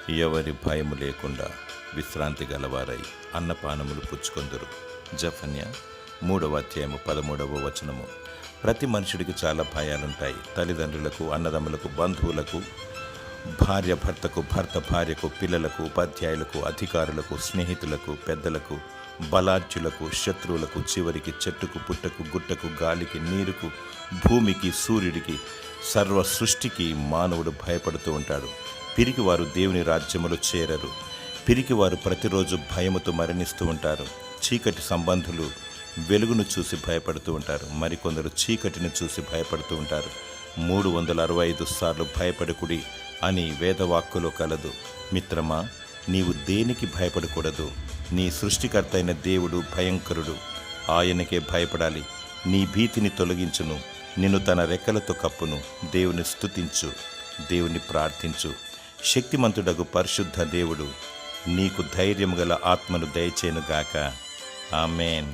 ఎవరి భయము లేకుండా విశ్రాంతి గలవారై అన్నపానములు పుచ్చుకొందురు. జఫన్య 3వ అధ్యాయము 13వ వచనము. ప్రతి మనుషుడికి చాలా భయాలుంటాయి. తల్లిదండ్రులకు, అన్నదమ్ములకు, బంధువులకు, భార్య భర్తకు, భర్త భార్యకు, పిల్లలకు, ఉపాధ్యాయులకు, అధికారులకు, స్నేహితులకు, పెద్దలకు, బలాఢ్యులకు, శత్రువులకు, చివరికి చెట్టుకు, పుట్టకు, గుట్టకు, గాలికి, నీరుకు, భూమికి, సూర్యుడికి, సర్వ సృష్టికి మానవుడు భయపడుతూ ఉంటాడు. పిరికివారు దేవుని రాజ్యములో చేరరు. పిరికివారు ప్రతిరోజు భయముతో మరణిస్తూ ఉంటారు. చీకటి సంబంధులు వెలుగును చూసి భయపడుతూ ఉంటారు. మరికొందరు చీకటిని చూసి భయపడుతూ ఉంటారు. 365 సార్లు భయపడకుడి అని వేదవాక్కులో కలదు. మిత్రమా, నీవు దేనికి భయపడకూడదు. నీ సృష్టికర్త అయిన దేవుడు భయంకరుడు. ఆయనకే భయపడాలి. నీ భీతిని తొలగించును. నిన్ను తన రెక్కలతో కప్పును. దేవుని స్తుతించు, దేవుని ప్రార్థించు. శక్తిమంతుడగు పరిశుద్ధ దేవుడు నీకు ధైర్యము గల ఆత్మను దయచేయునుగాక. ఆమేన్.